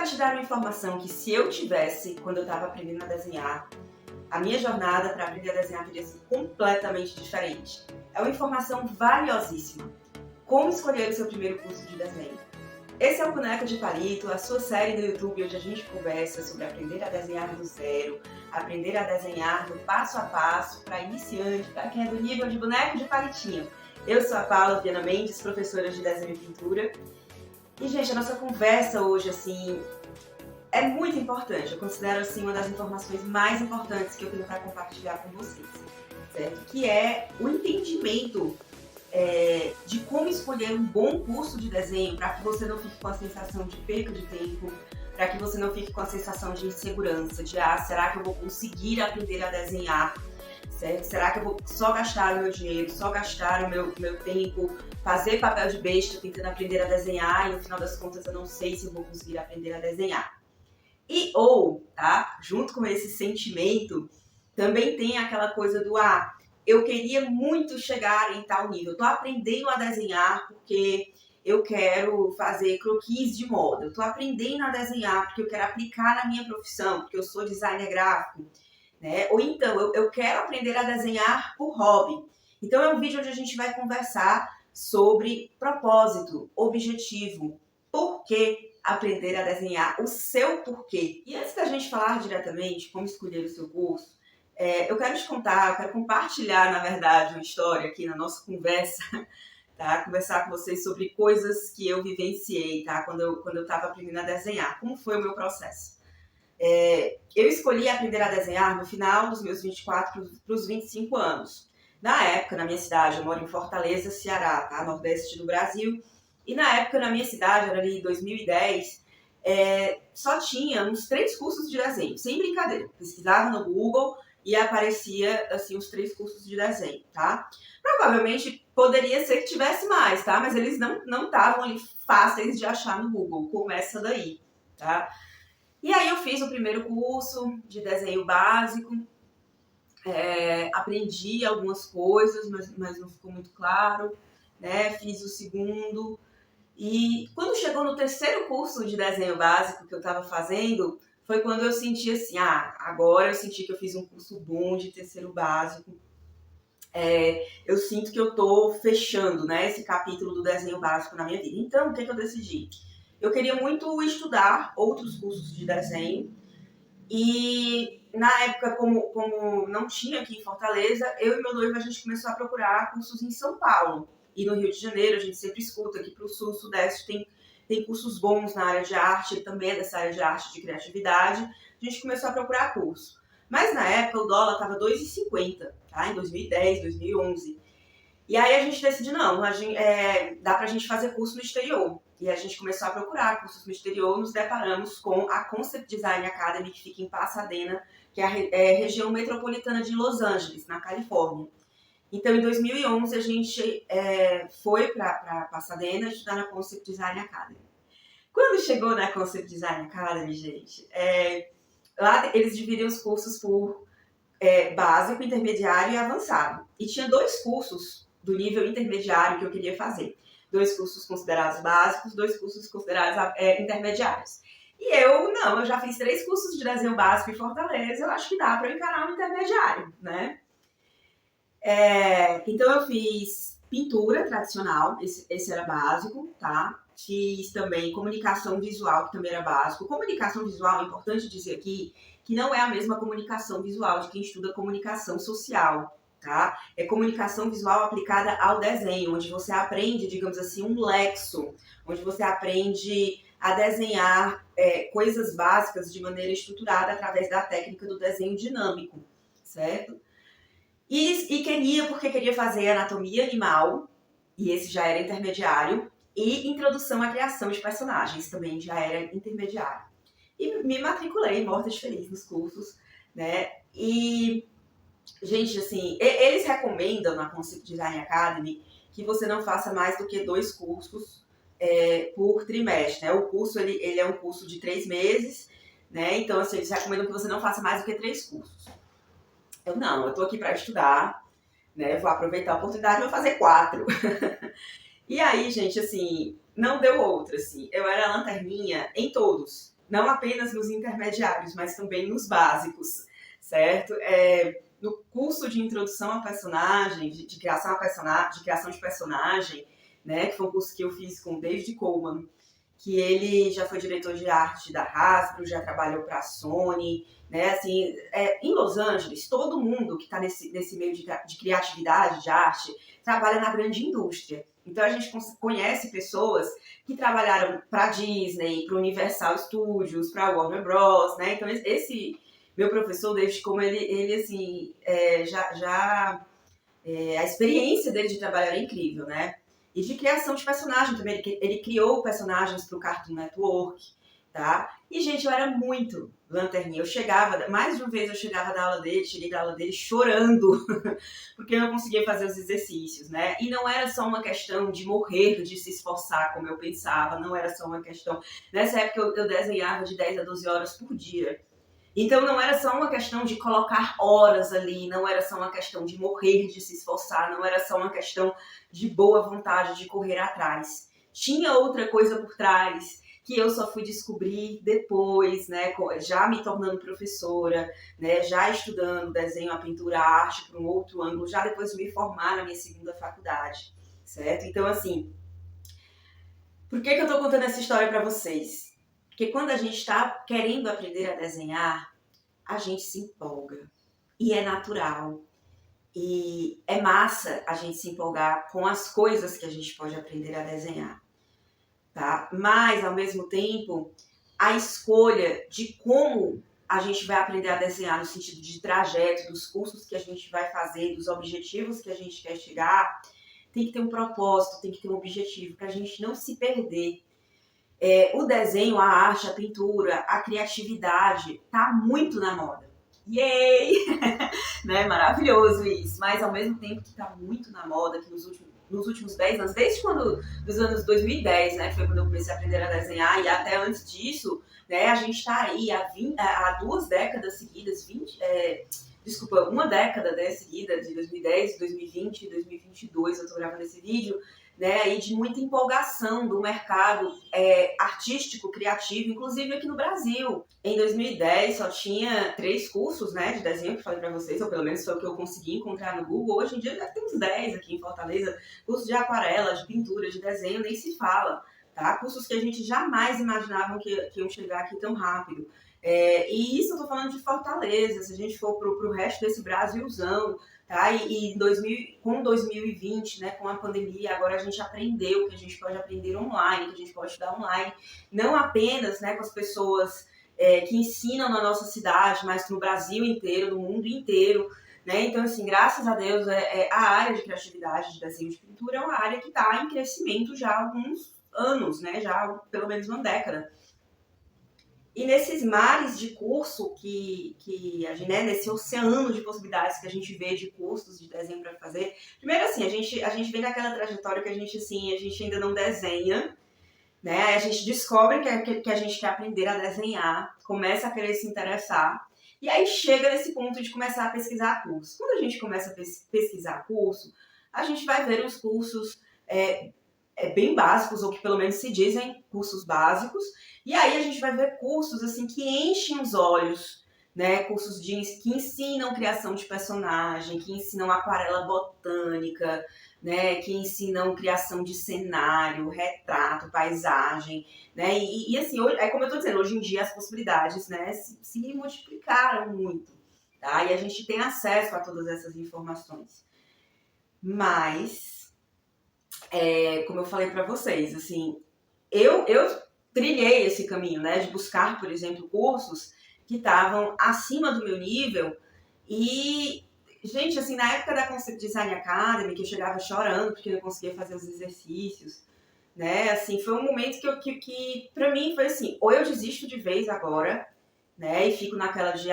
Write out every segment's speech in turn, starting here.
quero te dar uma informação que se eu tivesse, quando eu estava aprendendo a desenhar, a minha jornada para aprender a desenhar teria sido completamente diferente. É uma informação valiosíssima. Como escolher o seu primeiro curso de desenho? Esse é o Boneca de Palito, a sua série do YouTube onde a gente conversa sobre aprender a desenhar do zero, aprender a desenhar do passo a passo para iniciante, para quem é do nível de boneco de palitinho. Eu sou a Paula Viana Mendes, professora de desenho e pintura. E, gente, a nossa conversa hoje, assim, é muito importante. Eu considero, assim, uma das informações mais importantes que eu tenho para compartilhar com vocês, certo? Que é o entendimento de como escolher um bom curso de desenho para que você não fique com a sensação de perca de tempo, para que você não fique com a sensação de insegurança, de será que eu vou conseguir aprender a desenhar? Certo? Será que eu vou só gastar o meu dinheiro, só gastar o meu tempo, fazer papel de besta tentando aprender a desenhar e no final das contas eu não sei se eu vou conseguir aprender a desenhar? Tá? Junto com esse sentimento, também tem aquela coisa do eu queria muito chegar em tal nível. Eu tô aprendendo a desenhar porque eu quero fazer croquis de moda. Eu tô aprendendo a desenhar porque eu quero aplicar na minha profissão, porque eu sou designer gráfico, né? Ou então, eu quero aprender a desenhar por hobby. Então é um vídeo onde a gente vai conversar sobre propósito, objetivo, por que aprender a desenhar, o seu porquê. E antes da gente falar diretamente como escolher o seu curso, eu quero te contar, eu quero compartilhar, na verdade, uma história aqui na nossa conversa, tá? Conversar com vocês sobre coisas que eu vivenciei, tá? Quando eu estava aprendendo a desenhar, como foi o meu processo. Eu escolhi aprender a desenhar no final dos meus 24 para os 25 anos. Na época, na minha cidade, eu moro em Fortaleza, Ceará, tá? Nordeste do Brasil, e na época, na minha cidade, era ali em 2010, só tinha uns 3 cursos de desenho, sem brincadeira. Pesquisava no Google e aparecia, assim, os 3 cursos de desenho, tá? Provavelmente poderia ser que tivesse mais, tá? Mas eles não estavam ali fáceis de achar no Google, começa daí, tá? E aí eu fiz o primeiro curso de desenho básico, aprendi algumas coisas, mas não ficou muito claro, né? Fiz o segundo. E quando chegou no terceiro curso de desenho básico que eu estava fazendo, foi quando eu senti assim, agora eu senti que eu fiz um curso bom de terceiro básico. Eu sinto que eu estou fechando, né, esse capítulo do desenho básico na minha vida. Então, o que eu decidi? Eu queria muito estudar outros cursos de desenho e na época, como não tinha aqui em Fortaleza, eu e meu noivo a gente começou a procurar cursos em São Paulo. E no Rio de Janeiro, a gente sempre escuta que para o Sul, Sudeste tem cursos bons na área de arte, ele também é dessa área de arte, de criatividade. A gente começou a procurar curso. Mas na época o dólar estava R$ 2,50, tá? Em 2010, 2011. E aí a gente decidiu, dá pra gente fazer curso no exterior. E a gente começou a procurar cursos no exterior, nos deparamos com a Concept Design Academy, que fica em Pasadena, que é a região metropolitana de Los Angeles, na Califórnia. Então, em 2011, a gente foi para Pasadena estudar na Concept Design Academy. Quando chegou na Concept Design Academy, gente, lá eles dividem os cursos por básico, intermediário e avançado. E tinha 2 cursos do nível intermediário que eu queria fazer. 2 cursos considerados básicos, 2 cursos considerados intermediários. E eu já fiz 3 cursos de desenho básico em Fortaleza, eu acho que dá para eu encarar um intermediário, né? Então eu fiz pintura tradicional, esse era básico, tá? Fiz também comunicação visual, que também era básico. Comunicação visual, é importante dizer aqui, que não é a mesma comunicação visual de quem estuda comunicação social, tá? É comunicação visual aplicada ao desenho, onde você aprende, digamos assim, um lexo, onde você aprende a desenhar coisas básicas de maneira estruturada através da técnica do desenho dinâmico, certo? Porque queria fazer anatomia animal, e esse já era intermediário, e introdução à criação de personagens, também já era intermediário. E me matriculei, morta de feliz, nos cursos, né? E, gente, assim, eles recomendam na Concept Design Academy que você não faça mais do que 2 cursos por trimestre, né? O curso, ele é um curso de 3 meses, né? Então, assim, eles recomendam que você não faça mais do que 3 cursos. Eu tô aqui para estudar, né? Vou aproveitar a oportunidade e vou fazer 4. E aí, gente, assim, não deu outra, assim. Eu era lanterninha em todos. não apenas nos intermediários, mas também nos básicos, certo? No curso de introdução a personagem, de criação de personagem, né, que foi um curso que eu fiz com o David Coleman, que ele já foi diretor de arte da Hasbro, já trabalhou para a Sony, né, assim, em Los Angeles, todo mundo que está nesse meio de criatividade, de arte, trabalha na grande indústria. Então a gente conhece pessoas que trabalharam para Disney, para Universal Studios, para Warner Bros, né? Então esse meu professor, David, como ele assim, a experiência dele de trabalhar era incrível, né? E de criação de personagem também. Ele criou personagens para o Cartoon Network, tá? E, gente, eu era muito lanterninha. Mais de uma vez eu cheguei da aula dele chorando, porque eu não conseguia fazer os exercícios, né? E não era só uma questão de morrer, de se esforçar como eu pensava, não era só uma questão... Nessa época eu desenhava de 10 a 12 horas por dia. Então não era só uma questão de colocar horas ali, não era só uma questão de morrer, de se esforçar, não era só uma questão de boa vontade, de correr atrás. Tinha outra coisa por trás que eu só fui descobrir depois, né, já me tornando professora, né, já estudando desenho, a pintura, a arte por um outro ângulo, já depois de me formar na minha segunda faculdade, certo? Então, assim, por que eu tô contando essa história para vocês? Porque quando a gente está querendo aprender a desenhar, a gente se empolga. E é natural. E é massa a gente se empolgar com as coisas que a gente pode aprender a desenhar. Tá? Mas, ao mesmo tempo, a escolha de como a gente vai aprender a desenhar no sentido de trajeto, dos cursos que a gente vai fazer, dos objetivos que a gente quer chegar, tem que ter um propósito, tem que ter um objetivo, para a gente não se perder. O desenho, a arte, a pintura, a criatividade tá muito na moda. Yay! Né? Maravilhoso isso. Mas ao mesmo tempo que tá muito na moda, que nos últimos 10 anos, desde dos anos 2010, né? Foi quando eu comecei a aprender a desenhar, e até antes disso, né? A gente tá aí há 2 décadas seguidas, uma década, né, seguida, de 2010, 2020 e 2022, eu tô gravando esse vídeo, né, e de muita empolgação do mercado artístico, criativo, inclusive aqui no Brasil. Em 2010 só tinha 3 cursos, né, de desenho, que eu falei para vocês, ou pelo menos foi o que eu consegui encontrar no Google. Hoje em dia deve ter uns 10 aqui em Fortaleza, cursos de aquarela, de pintura, de desenho, nem se fala, tá? Cursos que a gente jamais imaginava que iam chegar aqui tão rápido. E isso eu tô falando de Fortaleza. Se a gente for pro resto desse Brasilzão, tá? Com 2020, né, com a pandemia, agora a gente aprendeu que a gente pode aprender online, que a gente pode estudar online, não apenas, né, com as pessoas que ensinam na nossa cidade, mas no Brasil inteiro, no mundo inteiro, né? Então, assim, graças a Deus, a área de criatividade, de desenho, de pintura é uma área que está em crescimento já há alguns anos, né? Já há pelo menos uma década. E nesses mares de curso que a gente, né, nesse oceano de possibilidades que a gente vê de cursos de desenho para fazer, primeiro assim, a gente vem naquela trajetória que a gente ainda não desenha, né? Aí a gente descobre que a gente quer aprender a desenhar, começa a querer se interessar, e aí chega nesse ponto de começar a pesquisar curso. Quando a gente começa a pesquisar curso, a gente vai ver os cursos bem básicos, ou que pelo menos se dizem cursos básicos, e aí a gente vai ver cursos assim que enchem os olhos, né? Cursos que ensinam criação de personagem, que ensinam aquarela botânica, né? Que ensinam criação de cenário, retrato, paisagem, né? E assim, como eu tô dizendo, hoje em dia as possibilidades, né, se multiplicaram muito, tá? E a gente tem acesso a todas essas informações. Mas, como eu falei para vocês, assim, eu trilhei esse caminho, né, de buscar, por exemplo, cursos que estavam acima do meu nível. E, gente, assim, na época da Concept Design Academy, que eu chegava chorando porque eu não conseguia fazer os exercícios, né, assim, foi um momento que pra mim foi assim, ou eu desisto de vez agora, né, e fico naquela de,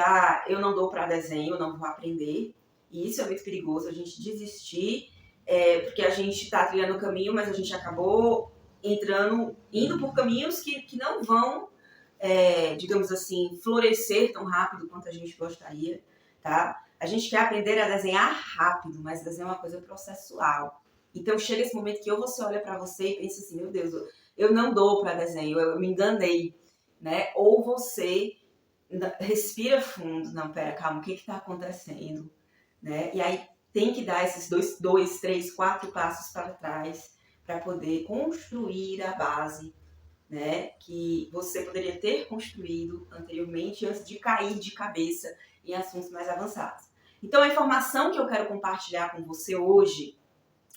eu não dou pra desenho, eu não vou aprender. E isso é muito perigoso, a gente desistir, porque a gente tá trilhando o caminho, mas a gente acabou indo por caminhos que não vão, digamos assim, florescer tão rápido quanto a gente gostaria, tá? A gente quer aprender a desenhar rápido, mas desenhar é uma coisa processual. Então chega esse momento que ou você olha para você e pensa assim, meu Deus, eu não dou para desenho, eu me enganei. né? Ou você respira fundo, não, pera, calma, o que está acontecendo, né? E aí tem que dar esses 2, 3, 4 passos para trás para poder construir a base, né? Que você poderia ter construído anteriormente antes de cair de cabeça em assuntos mais avançados. Então a informação que eu quero compartilhar com você hoje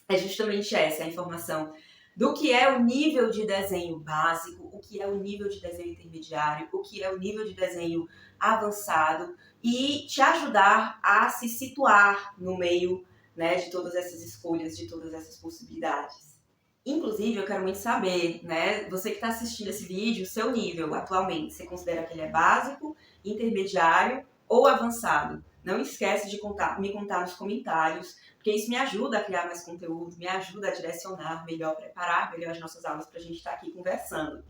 é justamente essa, a informação do que é o nível de desenho básico, o que é o nível de desenho intermediário, o que é o nível de desenho avançado e te ajudar a se situar no meio, né, de todas essas escolhas, de todas essas possibilidades. Inclusive, eu quero muito saber, né, você que está assistindo esse vídeo, o seu nível atualmente, você considera que ele é básico, intermediário ou avançado? Não esquece de me contar nos comentários, porque isso me ajuda a criar mais conteúdo, me ajuda a direcionar melhor, preparar melhor as nossas aulas para a gente estar aqui conversando.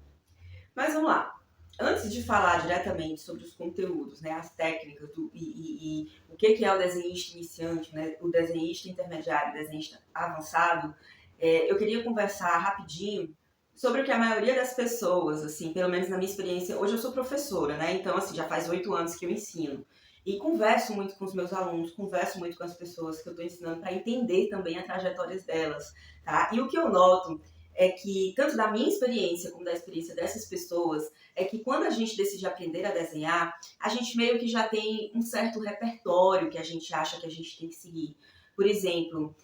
Mas vamos lá. Antes de falar diretamente sobre os conteúdos, né, as técnicas e o que é o desenhista iniciante, né, o desenhista intermediário, o desenhista avançado, eu queria conversar rapidinho sobre o que a maioria das pessoas, assim, pelo menos na minha experiência, hoje eu sou professora, né, então assim, já faz 8 anos que eu ensino. E converso muito com os meus alunos, converso muito com as pessoas que eu estou ensinando para entender também a trajetória delas, tá? E o que eu noto é que, tanto da minha experiência como da experiência dessas pessoas, é que quando a gente decide aprender a desenhar, a gente meio que já tem um certo repertório que a gente acha que a gente tem que seguir. Por exemplo,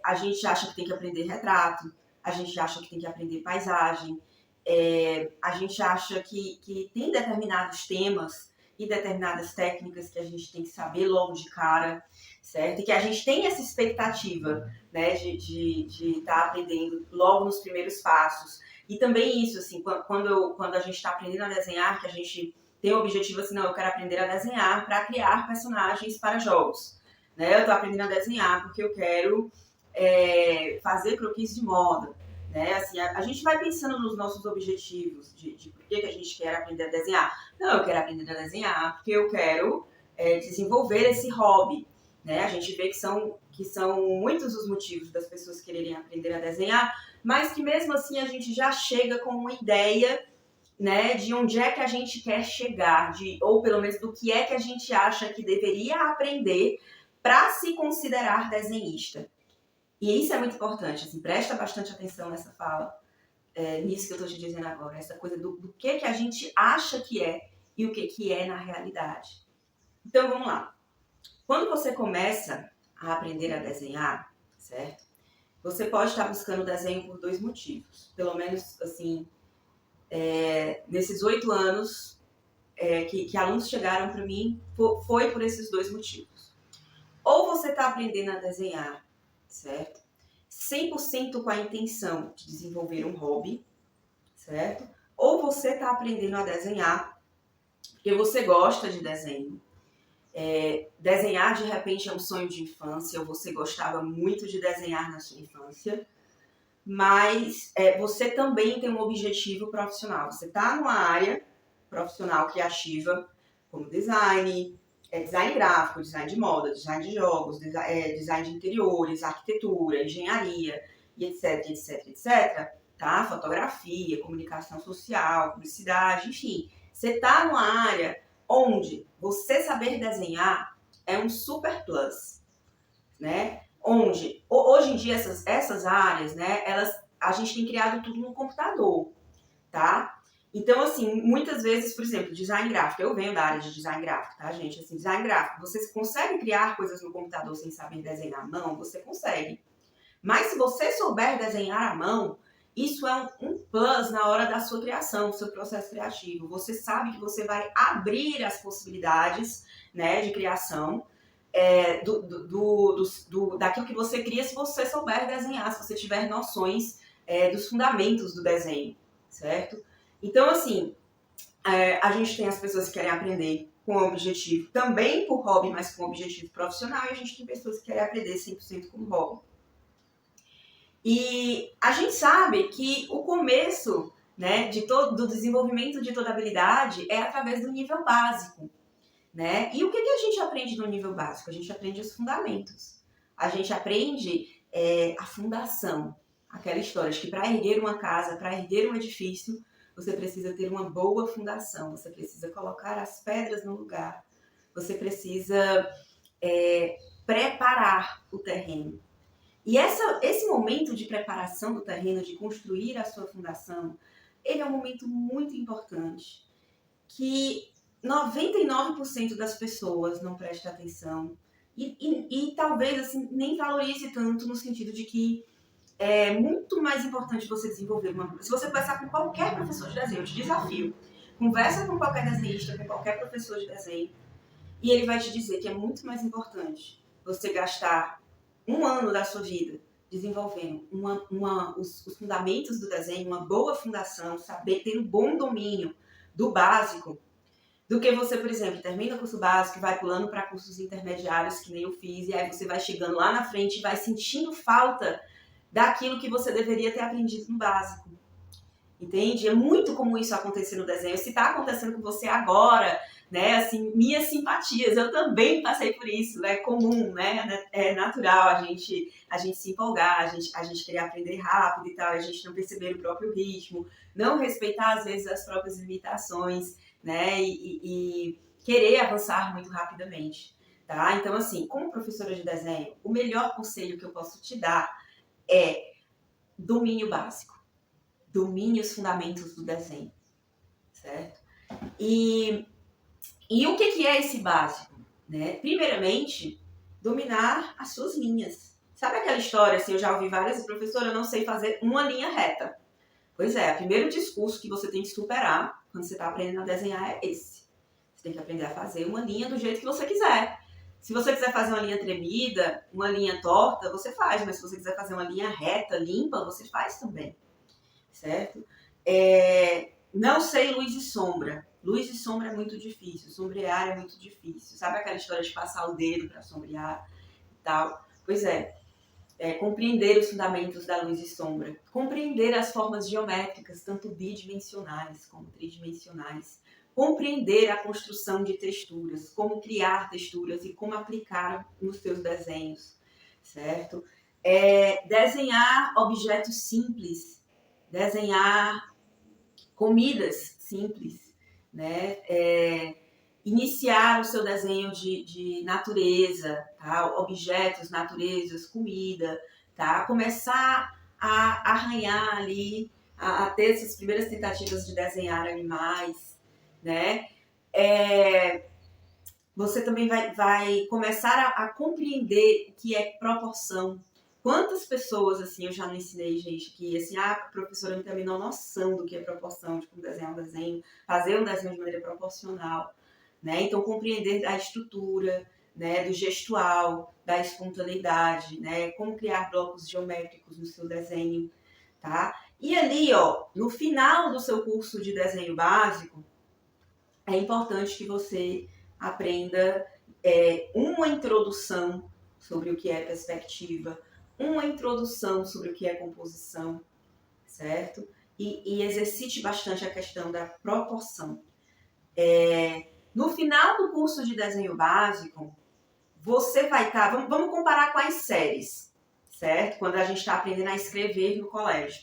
a gente acha que tem que aprender retrato, a gente acha que tem que aprender paisagem, a gente acha que tem determinados temas e determinadas técnicas que a gente tem que saber logo de cara, certo? E que a gente tem essa expectativa, né, de estar aprendendo logo nos primeiros passos. E também isso, assim, quando a gente está aprendendo a desenhar, que a gente tem o objetivo assim, não, eu quero aprender a desenhar para criar personagens para jogos, né? Eu estou aprendendo a desenhar porque eu quero fazer croquis de moda. Né? Assim, a gente vai pensando nos nossos objetivos de por que a gente quer aprender a desenhar. Não, eu quero aprender a desenhar porque eu quero desenvolver esse hobby. Né? A gente vê que são muitos os motivos das pessoas quererem aprender a desenhar, mas que mesmo assim a gente já chega com uma ideia, né, de onde é que a gente quer chegar, ou pelo menos do que é que a gente acha que deveria aprender para se considerar desenhista. E isso é muito importante, assim, presta bastante atenção nessa fala, nisso que eu estou te dizendo agora, essa coisa do que a gente acha que é e o que é na realidade. Então, vamos lá. Quando você começa a aprender a desenhar, certo? Você pode estar buscando o desenho por 2 motivos. Pelo menos, assim, nesses 8 anos que alunos chegaram para mim, foi por esses 2 motivos. Ou você está aprendendo a desenhar, certo? 100% com a intenção de desenvolver um hobby, certo? Ou você está aprendendo a desenhar porque você gosta de desenho. Desenhar, de repente, é um sonho de infância, ou você gostava muito de desenhar na sua infância, mas você também tem um objetivo profissional. Você está numa área profissional criativa, como design, design gráfico, design de moda, design de jogos, design de interiores, arquitetura, engenharia, e etc, etc, etc, tá? Fotografia, comunicação social, publicidade, enfim. Você está numa área onde você saber desenhar é um super plus, né? Onde, hoje em dia, essas áreas, né, a gente tem criado tudo no computador, tá? Então, assim, muitas vezes, por exemplo, design gráfico, eu venho da área de design gráfico, tá, gente? Assim, design gráfico, você consegue criar coisas no computador sem saber desenhar à mão? Você consegue. Mas se você souber desenhar à mão, isso é um plus na hora da sua criação, do seu processo criativo. Você sabe que você vai abrir as possibilidades, né, de criação daquilo que você cria se você souber desenhar, se você tiver noções dos fundamentos do desenho, certo? Então, assim, a gente tem as pessoas que querem aprender com objetivo também por hobby, mas com objetivo profissional, e a gente tem pessoas que querem aprender 100% como hobby. E a gente sabe que o começo, né, do desenvolvimento de toda habilidade é através do nível básico, né? E o que a gente aprende no nível básico? A gente aprende os fundamentos. A gente aprende a fundação, aquela história de que para erguer uma casa, para erguer um edifício, você precisa ter uma boa fundação, você precisa colocar as pedras no lugar, você precisa preparar o terreno. E esse momento de preparação do terreno, de construir a sua fundação, ele é um momento muito importante, que 99% das pessoas não prestam atenção e talvez assim, nem valorize tanto, no sentido de que é muito mais importante você desenvolver uma... Se você conversar com qualquer professor de desenho, eu te desafio, conversa com qualquer desenhista, com qualquer professor de desenho, e ele vai te dizer que é muito mais importante você gastar um ano da sua vida desenvolvendo os fundamentos do desenho, uma boa fundação, saber ter um bom domínio do básico, do que você, por exemplo, termina o curso básico e vai pulando para cursos intermediários, que nem eu fiz, e aí você vai chegando lá na frente e vai sentindo falta daquilo que você deveria ter aprendido no básico. Entende? É muito comum isso acontecer no desenho. Se está acontecendo com você agora, né, assim, minhas simpatias, eu também passei por isso, é comum, né, é natural a gente se empolgar, a gente querer aprender rápido e tal, a gente não perceber o próprio ritmo, não respeitar às vezes as próprias limitações, né, e querer avançar muito rapidamente, tá? Então, assim, como professora de desenho, o melhor conselho que eu posso te dar é domínio básico. Domine os fundamentos do desenho, certo? E o que é esse básico? Né? Primeiramente, dominar as suas linhas. Sabe aquela história, assim, eu já ouvi várias, professora, eu não sei fazer uma linha reta. Pois é, o primeiro discurso que você tem que superar quando você está aprendendo a desenhar é esse. Você tem que aprender a fazer uma linha do jeito que você quiser. Se você quiser fazer uma linha tremida, uma linha torta, você faz, mas se você quiser fazer uma linha reta, limpa, você faz também. Certo? Não sei luz e sombra. Luz e sombra é muito difícil, sombrear é muito difícil. Sabe aquela história de passar o dedo para sombrear e tal? Pois compreender os fundamentos da luz e sombra. Compreender as formas geométricas, tanto bidimensionais como tridimensionais. Compreender a construção de texturas, como criar texturas e como aplicar nos seus desenhos, certo? Desenhar objetos simples, desenhar comidas simples, né? Iniciar o seu desenho de natureza, tá? Objetos, naturezas, comida, tá? Começar a arranhar ali, a ter essas primeiras tentativas de desenhar animais, né? Você também vai começar a compreender o que é proporção. Quantas pessoas, assim, eu já não ensinei, gente, que, assim, a professora não tem a menor noção do que é proporção, de como desenhar um desenho, fazer um desenho de maneira proporcional, né? Então, compreender a estrutura, né, do gestual, da espontaneidade, né? Como criar blocos geométricos no seu desenho, tá? E ali, ó, no final do seu curso de desenho básico, é importante que você aprenda uma introdução sobre o que é perspectiva, uma introdução sobre o que é composição, certo? E exercite bastante a questão da proporção. No final do curso de desenho básico, você vai estar... Vamos comparar com as séries, certo? Quando a gente está aprendendo a escrever no colégio.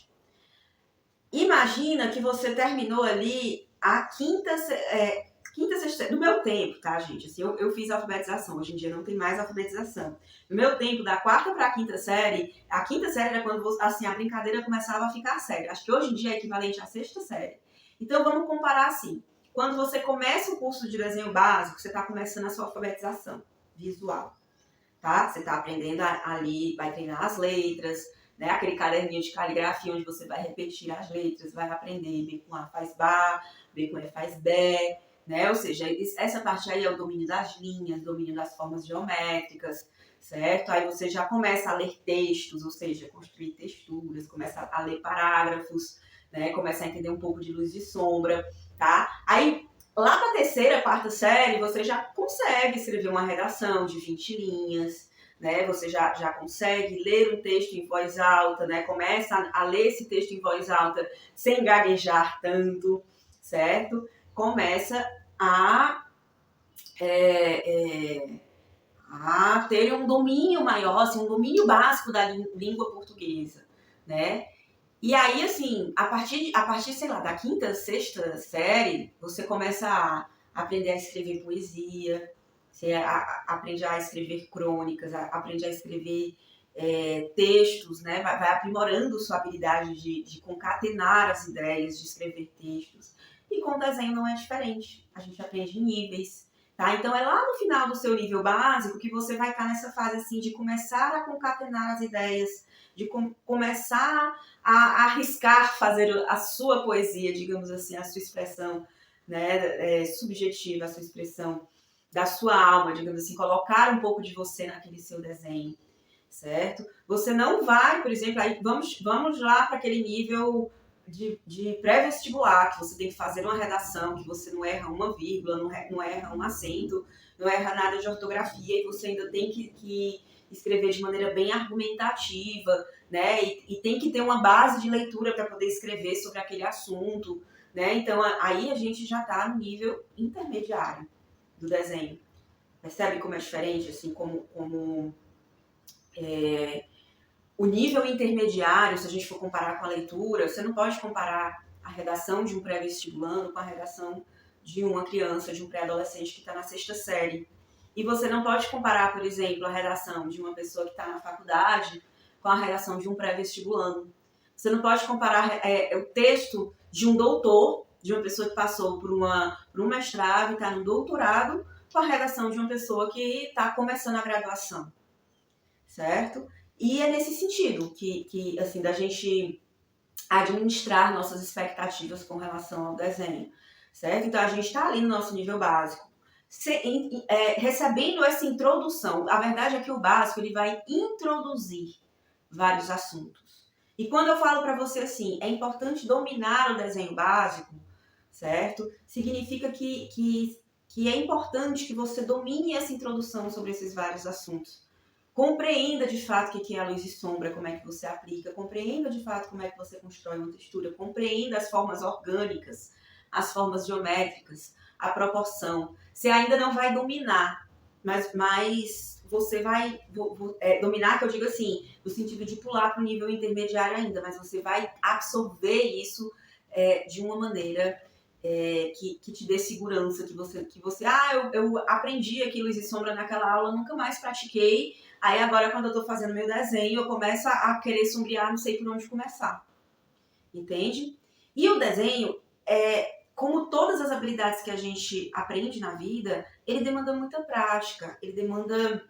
Imagina que você terminou ali a quinta, sexta, no meu tempo, tá, gente? Assim, eu fiz alfabetização, hoje em dia não tem mais alfabetização. No meu tempo, da quarta para a quinta série era quando assim, a brincadeira começava a ficar séria. Acho que hoje em dia é equivalente à sexta série. Então, vamos comparar assim. Quando você começa o curso de desenho básico, você está começando a sua alfabetização visual, tá? Você está aprendendo ali, vai treinar as letras, né? Aquele caderninho de caligrafia onde você vai repetir as letras, vai aprender B com A faz Bá, B com E faz Bé, né? Ou seja, essa parte aí é o domínio das linhas, domínio das formas geométricas, certo? Aí você já começa a ler textos, ou seja, construir texturas, começa a ler parágrafos, né? Começa a entender um pouco de luz e sombra, tá? Aí, lá para a terceira, quarta série, você já consegue escrever uma redação de 20 linhas, né? Você já consegue ler um texto em voz alta, né? Começa a ler esse texto em voz alta sem gaguejar tanto, certo? Começa a ter um domínio maior, assim, um domínio básico da língua portuguesa, né? E aí, assim, a partir, sei lá, da quinta, sexta série, você começa a aprender a escrever poesia, você aprende a escrever crônicas, aprende a escrever textos, né? Vai aprimorando sua habilidade de concatenar as ideias, de escrever textos. E com o desenho não é diferente. A gente aprende níveis, tá? Então é lá no final do seu nível básico que você vai estar nessa fase assim de começar a concatenar as ideias, de começar a arriscar fazer a sua poesia, digamos assim, a sua expressão, né, subjetiva, a sua expressão da sua alma, digamos assim, colocar um pouco de você naquele seu desenho, certo? Você não vai, por exemplo, aí vamos lá para aquele nível de pré-vestibular, que você tem que fazer uma redação, que você não erra uma vírgula, não erra um acento, não erra nada de ortografia, e você ainda tem que escrever de maneira bem argumentativa, né? E tem que ter uma base de leitura para poder escrever sobre aquele assunto, né? Então aí a gente já está no nível intermediário do desenho. Percebe como é diferente, assim, como o nível intermediário, se a gente for comparar com a leitura, você não pode comparar a redação de um pré-vestibulando com a redação de uma criança, de um pré-adolescente que está na sexta série. E você não pode comparar, por exemplo, a redação de uma pessoa que está na faculdade com a redação de um pré-vestibulando. Você não pode comparar o texto de um doutor, de uma pessoa que passou por um mestrado e está no doutorado, com a redação de uma pessoa que está começando a graduação, certo? E é nesse sentido que assim, da gente administrar nossas expectativas com relação ao desenho, certo? Então a gente está ali no nosso nível básico, recebendo essa introdução. A verdade é que o básico ele vai introduzir vários assuntos. E quando eu falo para você assim, é importante dominar o desenho básico, certo? Significa que é importante que você domine essa introdução sobre esses vários assuntos. Compreenda de fato o que é a luz e sombra, como é que você aplica, compreenda de fato como é que você constrói uma textura, compreenda as formas orgânicas, as formas geométricas, a proporção. Você ainda não vai dominar, mas você vai dominar, que eu digo assim, no sentido de pular para o nível intermediário ainda, mas você vai absorver isso de uma maneira que te dê segurança, que você eu aprendi aqui luz e sombra naquela aula, nunca mais pratiquei, aí agora quando eu tô fazendo meu desenho, eu começo a querer sombrear, não sei por onde começar, entende? E o desenho, como todas as habilidades que a gente aprende na vida, ele demanda muita prática, ele demanda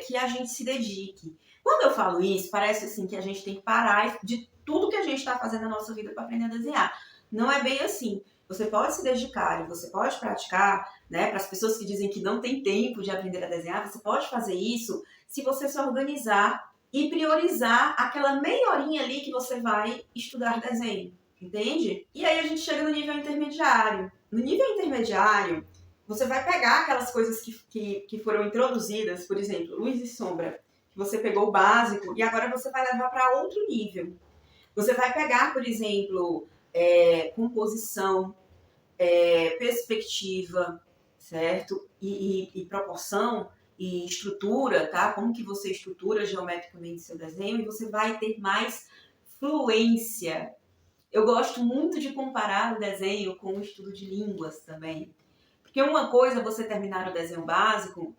que a gente se dedique. Quando eu falo isso, parece assim que a gente tem que parar de tudo que a gente está fazendo na nossa vida para aprender a desenhar. Não é bem assim. Você pode se dedicar, você pode praticar, né? Para as pessoas que dizem que não tem tempo de aprender a desenhar, você pode fazer isso se você se organizar e priorizar aquela meia horinha ali que você vai estudar desenho, entende? E aí a gente chega no nível intermediário. No nível intermediário, você vai pegar aquelas coisas que foram introduzidas, por exemplo, luz e sombra, que você pegou o básico e agora você vai levar para outro nível. Você vai pegar, por exemplo, composição, perspectiva, certo? E proporção e estrutura, tá? Como que você estrutura geometricamente seu desenho e você vai ter mais fluência. Eu gosto muito de comparar o desenho com o estudo de línguas também. Porque uma coisa é você terminar o desenho básico,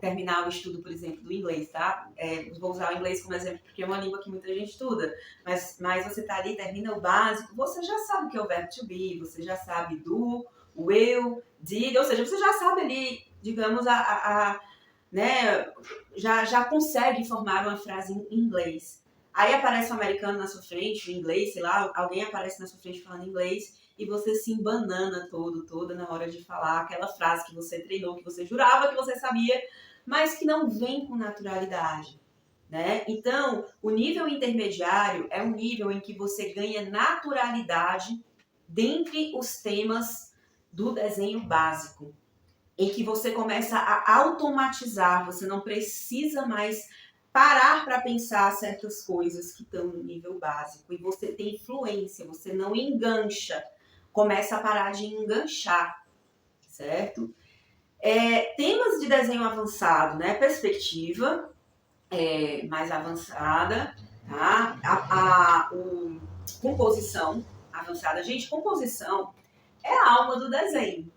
terminar o estudo, por exemplo, do inglês, tá? Vou usar o inglês como exemplo porque é uma língua que muita gente estuda. Mas você tá ali, termina o básico, você já sabe o que é o verbo to be, você já sabe do, will, did, ou seja, você já sabe ali, digamos, né, já consegue formar uma frase em inglês. Aí aparece um americano na sua frente, em inglês, sei lá, alguém aparece na sua frente falando inglês e você se embanana toda na hora de falar aquela frase que você treinou, que você jurava que você sabia, mas que não vem com naturalidade, né? Então, o nível intermediário é um nível em que você ganha naturalidade dentre os temas do desenho básico, em que você começa a automatizar, você não precisa mais parar para pensar certas coisas que estão no nível básico e você tem fluência, você não engancha, começa a parar de enganchar, certo? Temas de desenho avançado, né? Perspectiva mais avançada, tá? Composição avançada. Gente, composição é a alma do desenho.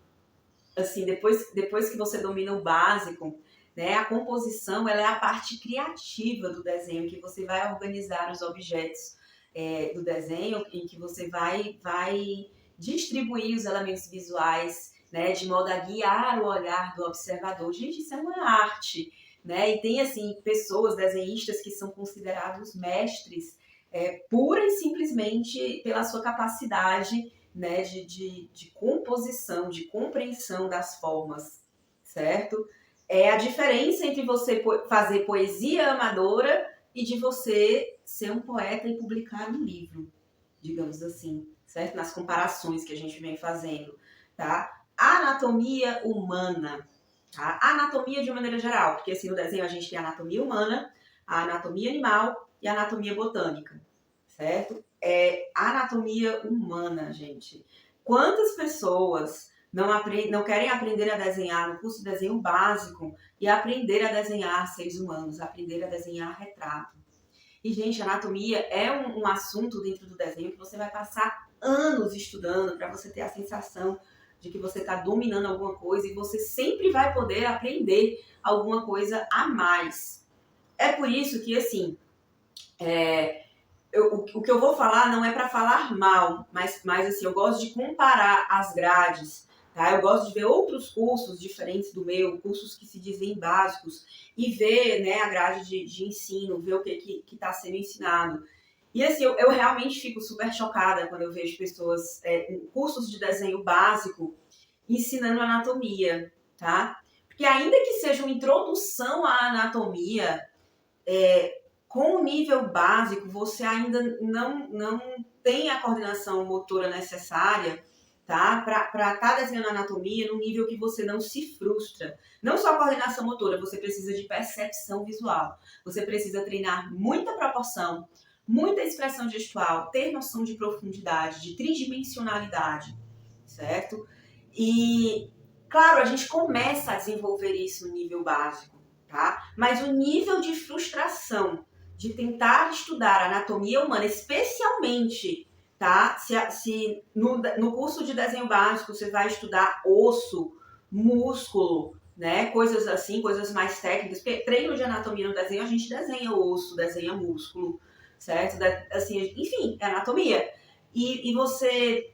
Assim, depois que você domina o básico, né, a composição ela é a parte criativa do desenho, que você vai organizar os objetos do desenho, em que você vai distribuir os elementos visuais, né, de modo a guiar o olhar do observador. Gente, isso é uma arte, né? E tem assim pessoas, desenhistas, que são considerados mestres pura e simplesmente pela sua capacidade, né, de composição, de compreensão das formas, certo? É a diferença entre você fazer poesia amadora e de você ser um poeta e publicar um livro, digamos assim, certo? Nas comparações que a gente vem fazendo, tá? A anatomia humana, tá? A anatomia de uma maneira geral, porque assim no desenho a gente tem a anatomia humana, a anatomia animal e a anatomia botânica, certo? A anatomia humana, gente. Quantas pessoas não querem aprender a desenhar no curso de desenho básico e aprender a desenhar seres humanos, aprender a desenhar retrato? E, gente, anatomia é um assunto dentro do desenho que você vai passar anos estudando para você ter a sensação de que você está dominando alguma coisa e você sempre vai poder aprender alguma coisa a mais. É por isso que, assim, o que eu vou falar não é para falar mal, mas assim, eu gosto de comparar as grades, tá? Eu gosto de ver outros cursos diferentes do meu, cursos que se dizem básicos, e ver, né, a grade de ensino, ver o que está sendo ensinado. E assim, eu realmente fico super chocada quando eu vejo pessoas em cursos de desenho básico ensinando anatomia, tá? Porque ainda que seja uma introdução à anatomia, com o nível básico, você ainda não tem a coordenação motora necessária, tá? Para estar desenhando anatomia num nível que você não se frustra. Não só a coordenação motora, você precisa de percepção visual. Você precisa treinar muita proporção, muita expressão gestual, ter noção de profundidade, de tridimensionalidade, certo? E, claro, a gente começa a desenvolver isso no nível básico, tá? Mas o nível de frustração de tentar estudar anatomia humana, especialmente, tá? Se no curso de desenho básico você vai estudar osso, músculo, né? Coisas assim, coisas mais técnicas, porque treino de anatomia no desenho, a gente desenha osso, desenha músculo, certo? Assim, enfim, é anatomia. E você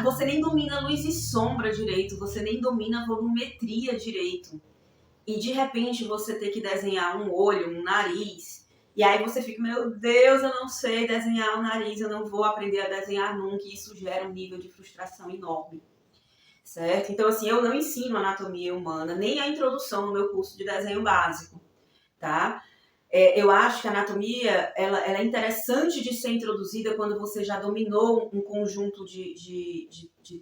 você nem domina luz e sombra direito, você nem domina volumetria direito. E de repente você ter que desenhar um olho, um nariz, e aí você fica, meu Deus, eu não sei desenhar o nariz, eu não vou aprender a desenhar nunca, e isso gera um nível de frustração enorme, certo? Então, assim, eu não ensino anatomia humana, nem a introdução no meu curso de desenho básico, tá? Eu acho que a anatomia ela é interessante de ser introduzida quando você já dominou um conjunto de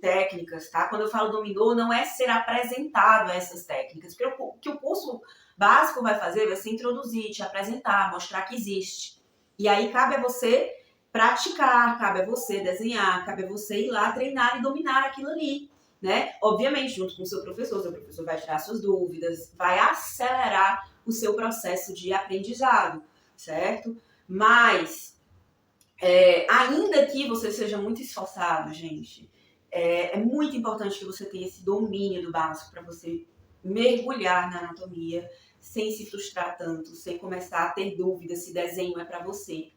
técnicas, tá? Quando eu falo dominou, não é ser apresentado a essas técnicas, porque o que o curso básico vai fazer vai ser introduzir, te apresentar, mostrar que existe. E aí cabe a você praticar, cabe a você desenhar, cabe a você ir lá treinar e dominar aquilo ali, né? Obviamente, junto com o seu professor vai tirar suas dúvidas, vai acelerar o seu processo de aprendizado, certo? Mas, ainda que você seja muito esforçado, gente, é muito importante que você tenha esse domínio do básico para você mergulhar na anatomia sem se frustrar tanto, sem começar a ter dúvidas se desenho é para você,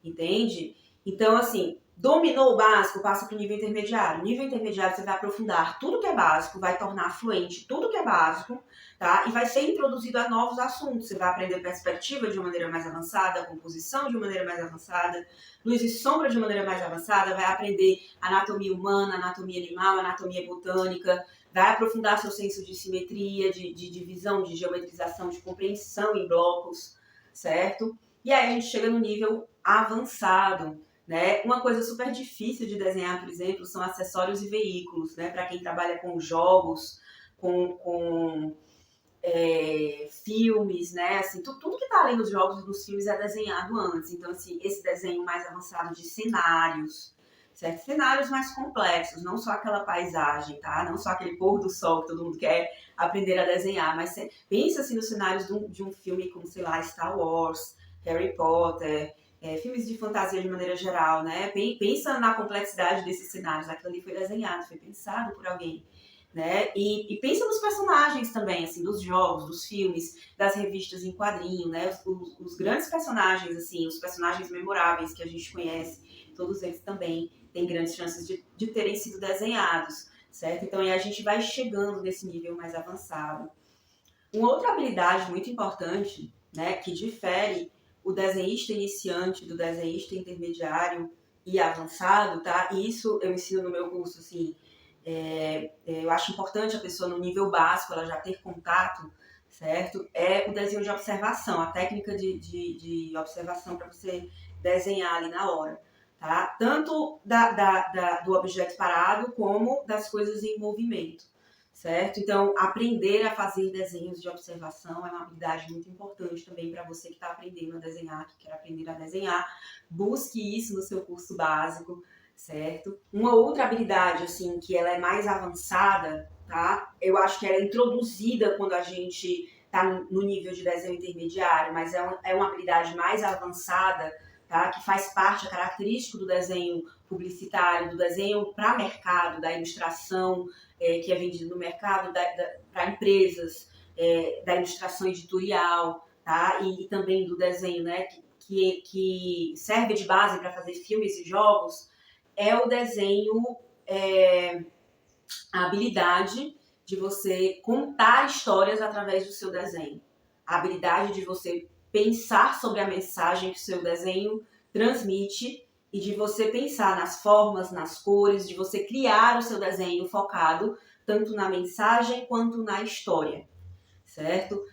entende? Então, assim, dominou o básico, passa para o nível intermediário. Nível intermediário, você vai aprofundar tudo que é básico, vai tornar fluente tudo que é básico, tá? E vai ser introduzido a novos assuntos. Você vai aprender perspectiva de uma maneira mais avançada, composição de uma maneira mais avançada, luz e sombra de uma maneira mais avançada, vai aprender anatomia humana, anatomia animal, anatomia botânica, vai aprofundar seu senso de simetria, de divisão, de geometrização, de compreensão em blocos, certo? E aí a gente chega no nível avançado, né? Uma coisa super difícil de desenhar, por exemplo, são acessórios e veículos, né? Para quem trabalha com jogos, com filmes, né? Assim, tudo que está além dos jogos e dos filmes é desenhado antes. Então, assim, esse desenho mais avançado de cenários, certo? Cenários mais complexos, não só aquela paisagem, tá? Não só aquele pôr do sol que todo mundo quer aprender a desenhar, mas pensa assim nos cenários de um filme como, sei lá, Star Wars, Harry Potter, filmes de fantasia de maneira geral, né? Pensa na complexidade desses cenários, aquilo ali foi desenhado, foi pensado por alguém, né? E pensa nos personagens também, assim, dos jogos, dos filmes, das revistas em quadrinho, né? Os grandes personagens, assim, os personagens memoráveis que a gente conhece, todos eles também têm grandes chances de terem sido desenhados, certo? Então, a gente vai chegando nesse nível mais avançado. Uma outra habilidade muito importante, né, que difere o desenhista iniciante do desenhista intermediário e avançado, tá? E isso eu ensino no meu curso, assim, eu acho importante a pessoa no nível básico, ela já ter contato, certo? É o desenho de observação, a técnica de observação para você desenhar ali na hora, tá? Tanto do objeto parado como das coisas em movimento, certo? Então, aprender a fazer desenhos de observação é uma habilidade muito importante também para você que está aprendendo a desenhar, que quer aprender a desenhar. Busque isso no seu curso básico, certo? Uma outra habilidade, assim, que ela é mais avançada, tá? Eu acho que ela é introduzida quando a gente está no nível de desenho intermediário, mas é uma habilidade mais avançada, tá? Que faz parte, é característico do desenho publicitário, do desenho para mercado, da ilustração, que é vendido no mercado, para empresas, da ilustração editorial, tá? E também do desenho, né? Que serve de base para fazer filmes e jogos, é o desenho, a habilidade de você contar histórias através do seu desenho. A habilidade de você pensar sobre a mensagem que o seu desenho transmite e de você pensar nas formas, nas cores, de você criar o seu desenho focado tanto na mensagem quanto na história, certo?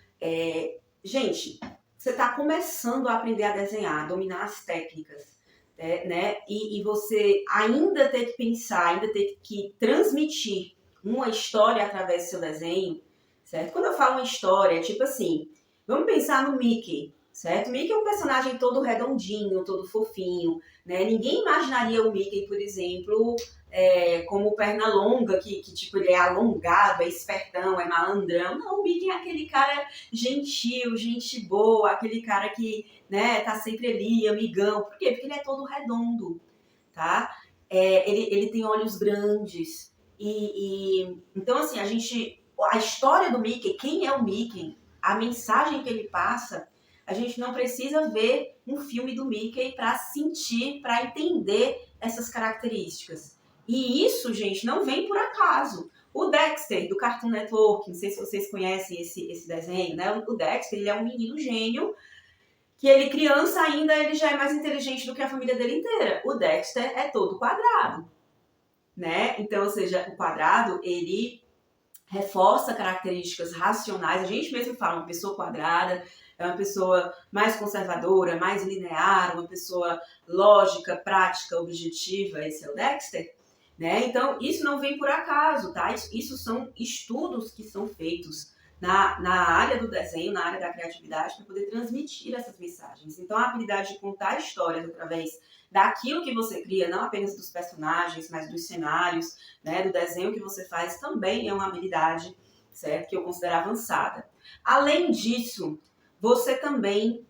Gente, você está começando a aprender a desenhar, a dominar as técnicas, né? E você ainda ter que pensar, ainda ter que transmitir uma história através do seu desenho, certo? Quando eu falo uma história, é tipo assim, vamos pensar no Mickey, certo? O Mickey é um personagem todo redondinho, todo fofinho, né? Ninguém imaginaria o Mickey, por exemplo, como perna longa, que tipo, ele é alongado, é espertão, é malandrão. Não, o Mickey é aquele cara gentil, gente boa, aquele cara que, né, tá sempre ali, amigão. Por quê? Porque ele é todo redondo, tá? Ele tem olhos grandes. Então, assim, a história do Mickey, quem é o Mickey, a mensagem que ele passa, a gente não precisa ver um filme do Mickey para sentir, para entender essas características. E isso, gente, não vem por acaso. O Dexter, do Cartoon Network, não sei se vocês conhecem esse desenho, né? O Dexter, ele é um menino gênio, que ele criança ainda, ele já é mais inteligente do que a família dele inteira. O Dexter é todo quadrado, né? Então, ou seja, o quadrado, ele reforça características racionais. A gente mesmo fala, uma pessoa quadrada é uma pessoa mais conservadora, mais linear, uma pessoa lógica, prática, objetiva. Esse é o Dexter, né? Então, isso não vem por acaso, tá? Isso são estudos que são feitos na área do desenho, na área da criatividade, para poder transmitir essas mensagens. Então, a habilidade de contar histórias através daquilo que você cria, não apenas dos personagens, mas dos cenários, né, do desenho que você faz, também é uma habilidade, certo, que eu considero avançada. Além disso, você também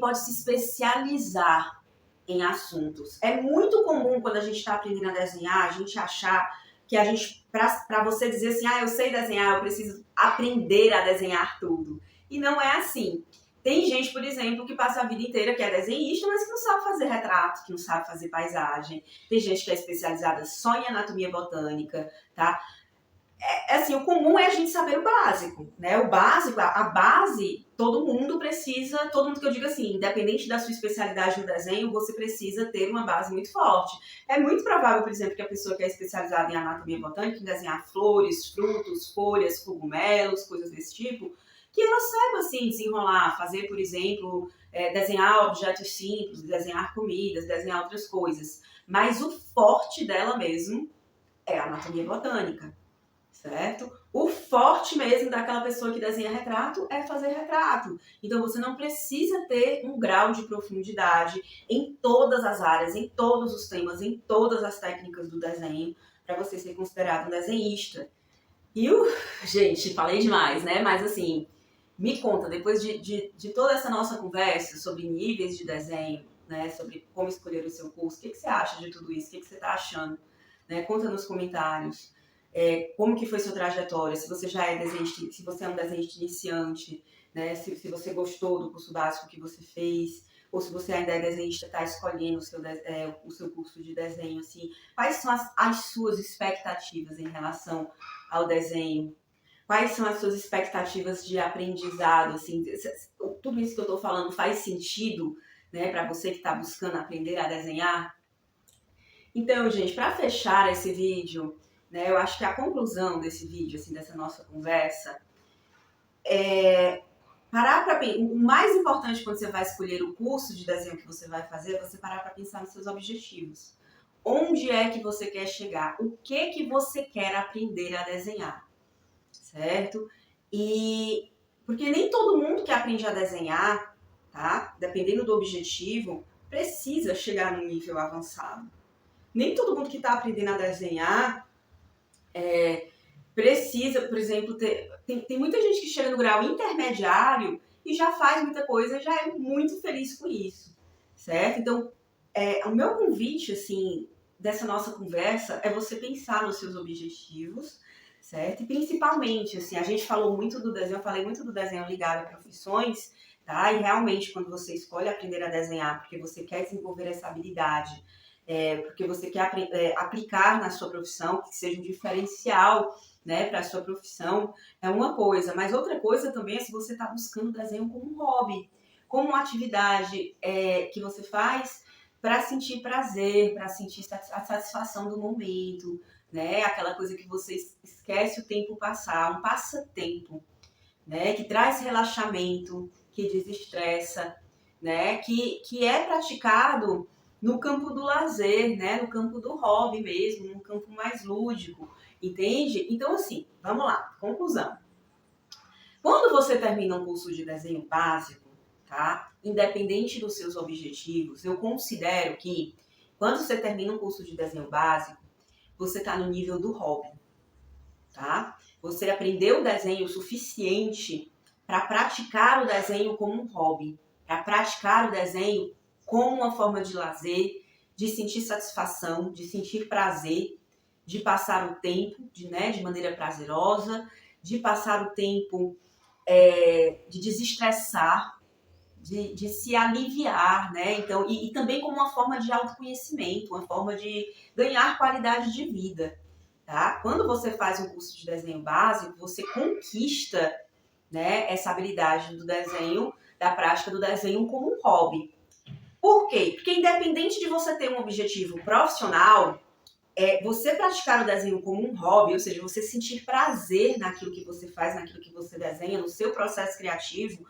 pode se especializar em assuntos. É muito comum quando a gente está aprendendo a desenhar, a gente achar que para você dizer assim, eu sei desenhar, eu preciso aprender a desenhar tudo. E não é assim. Tem gente, por exemplo, que passa a vida inteira que é desenhista, mas que não sabe fazer retrato, que não sabe fazer paisagem. Tem gente que é especializada só em anatomia botânica, tá? Assim, o comum é a gente saber o básico, né? O básico, a base, todo mundo que eu digo assim, independente da sua especialidade no desenho, você precisa ter uma base muito forte. É muito provável, por exemplo, que a pessoa que é especializada em anatomia botânica, em desenhar flores, frutos, folhas, cogumelos, coisas desse tipo, que ela saiba, assim, desenrolar, fazer, por exemplo, desenhar objetos simples, desenhar comidas, desenhar outras coisas. Mas o forte dela mesmo é a anatomia botânica. Certo? O forte mesmo daquela pessoa que desenha retrato é fazer retrato. Então você não precisa ter um grau de profundidade em todas as áreas, em todos os temas, em todas as técnicas do desenho para você ser considerado um desenhista. Gente, falei demais, né? Mas assim, Me conta, depois de toda essa nossa conversa sobre níveis de desenho, né, sobre como escolher o seu curso, o que você acha de tudo isso? O que você está achando? Né? Conta nos comentários. Como que foi sua trajetória? Se você já é desenhista, se você é um desenhista iniciante, né? Se você gostou do curso básico que você fez, ou se você ainda é desenhista, está escolhendo o seu curso de desenho, assim, quais são as suas expectativas em relação ao desenho? Quais são as suas expectativas de aprendizado? Assim, tudo isso que eu estou falando faz sentido, né, para você que está buscando aprender a desenhar? Então, gente, para fechar esse vídeo, né, eu acho que a conclusão desse vídeo, assim, dessa nossa conversa, o mais importante quando você vai escolher o curso de desenho que você vai fazer é você parar para pensar nos seus objetivos. Onde é que você quer chegar? O que você quer aprender a desenhar? Certo? E porque nem todo mundo que aprende a desenhar, tá? Dependendo do objetivo, precisa chegar num nível avançado. Nem todo mundo que está aprendendo a desenhar precisa, por exemplo, tem muita gente que chega no grau intermediário e já faz muita coisa e já é muito feliz com isso, certo? Então, o meu convite, assim, dessa nossa conversa é você pensar nos seus objetivos, certo? E principalmente, assim, a gente falou muito do desenho, eu falei muito do desenho ligado a profissões, tá? E realmente, quando você escolhe aprender a desenhar porque você quer desenvolver essa habilidade, porque você quer aplicar na sua profissão, que seja um diferencial, né, para a sua profissão, é uma coisa. Mas outra coisa também é se você está buscando desenho como um hobby, como uma atividade que você faz para sentir prazer, para sentir a satisfação do momento, né? Aquela coisa que você esquece o tempo passar, um passatempo, né? Que traz relaxamento, que desestressa, né? Que é praticado no campo do lazer, né? No campo do hobby mesmo, no campo mais lúdico, entende? Então, assim, vamos lá, conclusão. Quando você termina um curso de desenho básico, tá? Independente dos seus objetivos, eu considero que quando você termina um curso de desenho básico, você está no nível do hobby, tá? Você aprendeu o desenho o suficiente para praticar o desenho como um hobby, para praticar o desenho como uma forma de lazer, de sentir satisfação, de sentir prazer, de passar o tempo de maneira prazerosa, de passar o tempo de desestressar, de se aliviar, né? Então, e também como uma forma de autoconhecimento, uma forma de ganhar qualidade de vida, tá? Quando você faz um curso de desenho básico, você conquista, né, essa habilidade do desenho, da prática do desenho como um hobby. Por quê? Porque independente de você ter um objetivo profissional, você praticar o desenho como um hobby, ou seja, você sentir prazer naquilo que você faz, naquilo que você desenha, no seu processo criativo,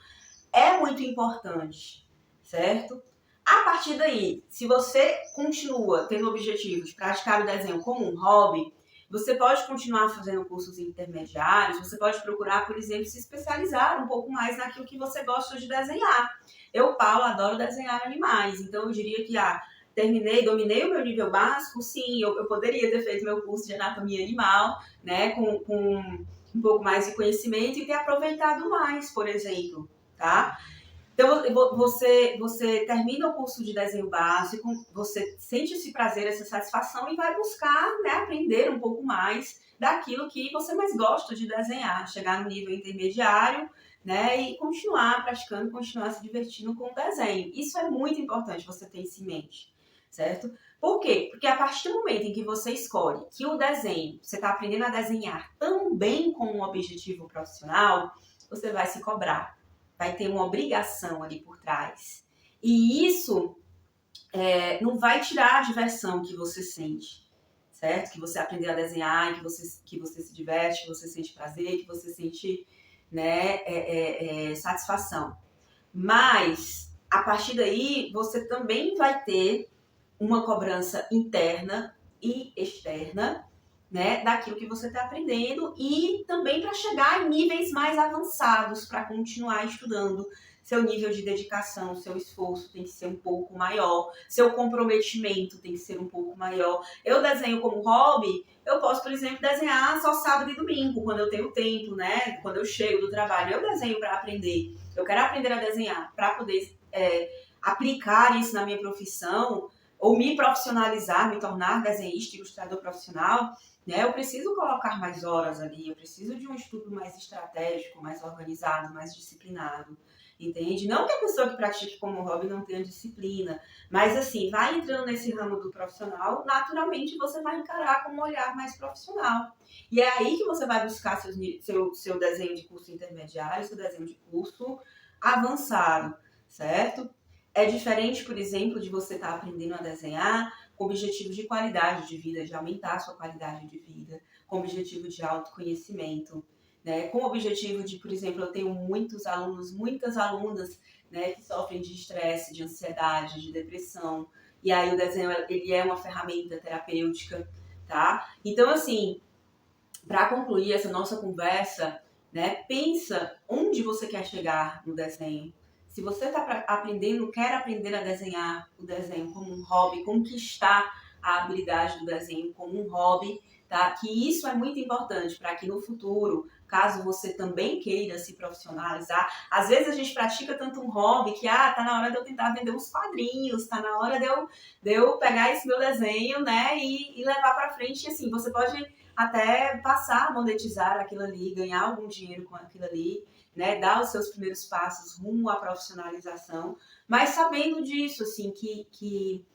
é muito importante, certo? A partir daí, se você continua tendo o objetivo de praticar o desenho como um hobby, você pode continuar fazendo cursos intermediários, você pode procurar, por exemplo, se especializar um pouco mais naquilo que você gosta de desenhar. Eu, Paulo, adoro desenhar animais, então eu diria que dominei o meu nível básico, sim, eu poderia ter feito meu curso de anatomia animal, né, com um pouco mais de conhecimento e ter aproveitado mais, por exemplo, tá? Então, você termina o curso de desenho básico, você sente esse prazer, essa satisfação e vai buscar, né, aprender um pouco mais daquilo que você mais gosta de desenhar, chegar no nível intermediário, né, e continuar praticando, continuar se divertindo com o desenho. Isso é muito importante você ter isso em mente, certo? Por quê? Porque a partir do momento em que você escolhe que o desenho, você está aprendendo a desenhar também com um objetivo profissional, você vai se cobrar. Vai ter uma obrigação ali por trás. E isso não vai tirar a diversão que você sente, certo? Que você aprendeu a desenhar, que você se diverte, que você sente prazer, que você sente, né, satisfação. Mas, a partir daí, você também vai ter uma cobrança interna e externa, né, daquilo que você está aprendendo e também para chegar em níveis mais avançados, para continuar estudando, seu nível de dedicação, seu esforço tem que ser um pouco maior, seu comprometimento tem que ser um pouco maior. Eu desenho como hobby, eu posso, por exemplo, desenhar só sábado e domingo, quando eu tenho tempo, né? Quando eu chego do trabalho, eu desenho para aprender. Eu quero aprender a desenhar para poder aplicar isso na minha profissão, ou me profissionalizar, me tornar desenhista, ilustrador profissional, né? Eu preciso colocar mais horas ali, eu preciso de um estudo mais estratégico, mais organizado, mais disciplinado, entende? Não que a pessoa que pratique como hobby não tenha disciplina, mas assim, vai entrando nesse ramo do profissional, naturalmente você vai encarar com um olhar mais profissional. E é aí que você vai buscar seu desenho de curso intermediário, seu desenho de curso avançado, certo? É diferente, por exemplo, de você estar aprendendo a desenhar com objetivo de qualidade de vida, de aumentar a sua qualidade de vida, com objetivo de autoconhecimento, né? Com o objetivo de, por exemplo, eu tenho muitos alunos, muitas alunas, né, que sofrem de estresse, de ansiedade, de depressão, e aí o desenho ele é uma ferramenta terapêutica, tá? Então, assim, para concluir essa nossa conversa, né, pensa onde você quer chegar no desenho. Se você está aprendendo, quer aprender a desenhar o desenho como um hobby, conquistar a habilidade do desenho como um hobby, tá? Que isso é muito importante para que no futuro, caso você também queira se profissionalizar, às vezes a gente pratica tanto um hobby que tá na hora de eu tentar vender uns quadrinhos, tá na hora de eu pegar esse meu desenho, né, e levar para frente. E assim, você pode até passar a monetizar aquilo ali, ganhar algum dinheiro com aquilo ali, né, dar os seus primeiros passos rumo à profissionalização, mas sabendo disso, assim, que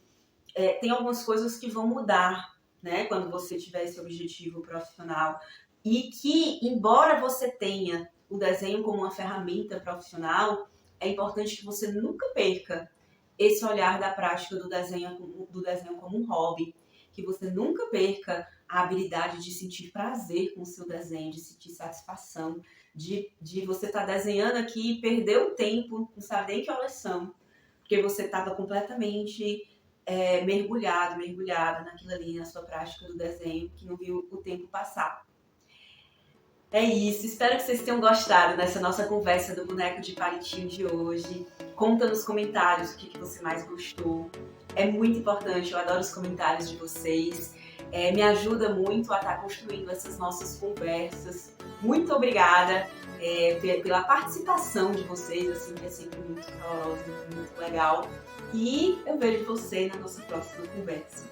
tem algumas coisas que vão mudar, né, quando você tiver esse objetivo profissional, e que, embora você tenha o desenho como uma ferramenta profissional, é importante que você nunca perca esse olhar da prática do desenho como um hobby, que você nunca perca a habilidade de sentir prazer com o seu desenho, de sentir satisfação, de você estar desenhando aqui e perder o tempo, não sabe nem que horas são, porque você estava completamente mergulhada naquilo ali, na sua prática do desenho, que não viu o tempo passar. É isso, espero que vocês tenham gostado dessa nossa conversa do boneco de palitinho de hoje. Conta nos comentários o que você mais gostou. É muito importante, eu adoro os comentários de vocês. Me ajuda muito a estar construindo essas nossas conversas. Muito obrigada pela participação de vocês, assim, que é sempre muito calorosa, muito legal. E eu vejo você na nossa próxima conversa.